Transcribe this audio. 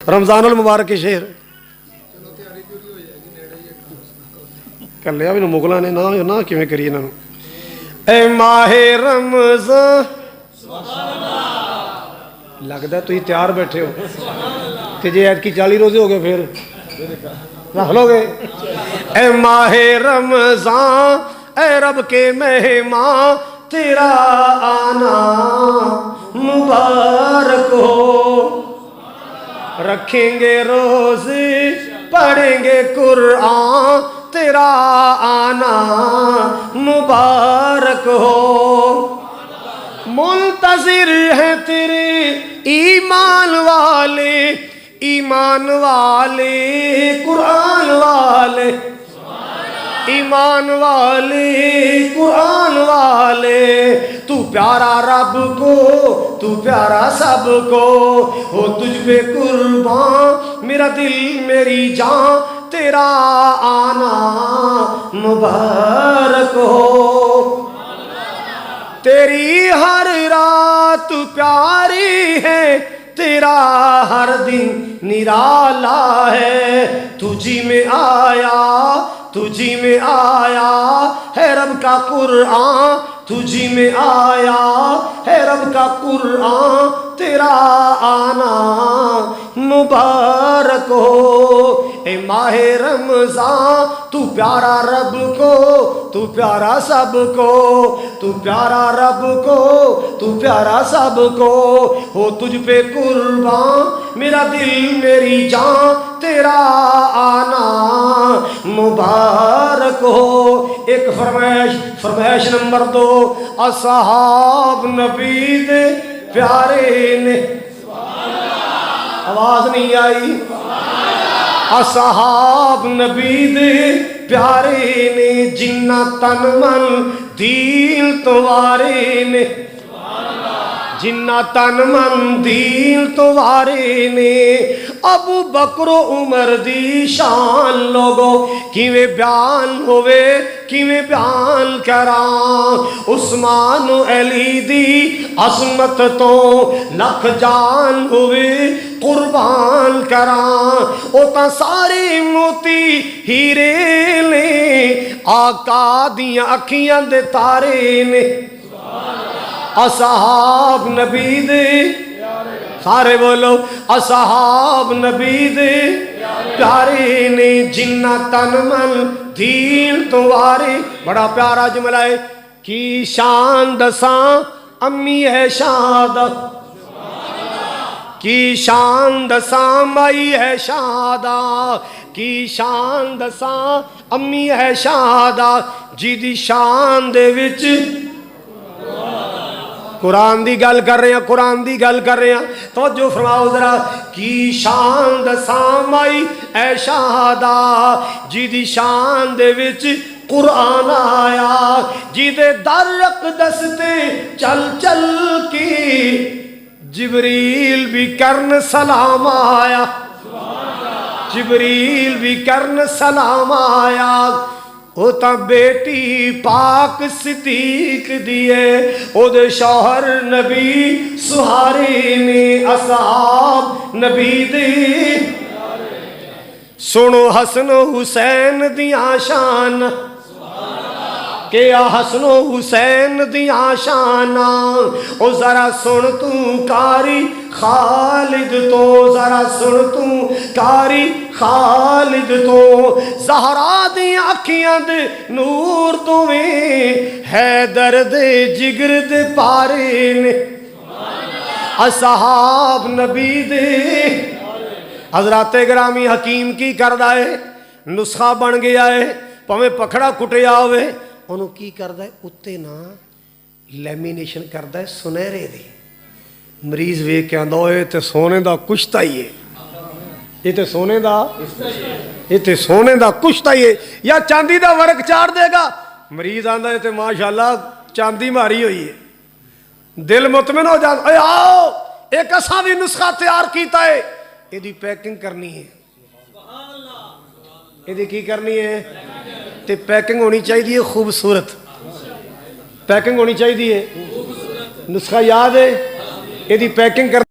रमजानुल मुबारक के शेर कर लिया भी मुगलों ने ना ना किवें करिए इन्हों ए माहे रमज़ान लगता तुम तैयार बैठे हो कि जे ऐतकी 40 रोजे हो गए फिर रख लोगे। ए माहे रमज़ान ए रब के मेहमान तेरा आना मुबारक हो। रखेंगे रोज़े पढ़ेंगे कुरान तेरा आना मुबारक हो। मुंतज़िर है तेरे ईमान वाले कुरान वाले ईमान वाले कुरान वाले। तू प्यारा रब को तू प्यारा सबको हो तुझ पे कुर्बान मेरा दिल मेरी जान तेरा आना मुबारक हो। तेरी हर रात प्यारी है तेरा हर दिन निराला है। तुझी में आया है रब का कुरान तुझी में आया है रब का कुरान तेरा आना मुबारक हो। ए माहे रमज़ान तू प्यारा रब को तू प्यारा सबको तू प्यारा रब को तू प्यारा सबको हो तुझ पे कुर्बान मेरा दिल मेरी जान तेरा आना मुबारक हो। एक फरमाइश नंबर 2 असहाब नबी दे प्यारे ने आवाज नहीं आई। असहाब नबी दे प्यारे ने जिन्ना तन मन दीन तवारे ने जिन्ना तन मन दीन तवारे ने। अबू बकरो उमर दी शान लोगो किवें बयान होवे किवें बयान करां। उस्मान अली दी अजमत तो लख जान होवे कुर्बान करां। ओ तां सारे मोती हीरे ने आका दियां अखियां दे तारे ने। असहाब नबी दे सारे बोलो असहाब नबी दे प्यारे ने जिन्ना तन मन दीन तुम्हारे। बड़ा प्यारा जुमला है की शान दसा अम्मी है शादा की शान दसा माई है शादा की शान दसा अम्मी है शादा जिदी शान दे विच कुरान दी गल कर रहे हैं कुरान दी गल कर रहे हैं। तो जो फरमाओ जरा की शान दसा माई ऐ शादा जिदी शान दे विच कुरान आया जिदे दर अक़दस ते चल चल के जिबरील भी करन सलाम आया जिबरील भी करन सलाम आया। ओ ता बेटी पाक सिद्दीक दिए ओदे शौहर नबी सुहारे ने असहाब नबी दे। सुनो हसन हुसैन दियां शान के हसनो हुसैन दियां शाना। ओ जरा सुन तू कारी खालिद तो जरा सुन तू कारी खालिद तो ज़हरा दी अखियां दे नूर तुवें हैदर दे जिगर दे पारे ने। असहाब नबी दे हज़राते ग्रामी हकीम की करदा है नुस्खा बन गया है भावें पखड़ा कुटिया होवे उन्होंने की करदा है उत्ते ना लैमीनेशन करदा है सुनहरे दी। मरीज वेख के आंदा होए ते सोने दा कुश्ता ही है ये तो सोने दा ये तो सोने दा कुश्ता ही है या चांदी दा वर्क चाड़ देगा। मरीज आंदा है ते माशाअल्लाह चांदी मारी हुई है दिल मुतमिन हो जाता। आओ एक असा भी नुस्खा तैयार किया है यदि पैकिंग करनी है यदि की करनी है ते पैकिंग होनी चाहिए खूबसूरत पैकिंग होनी चाहिए। नुस्खा याद है यदि पैकिंग कर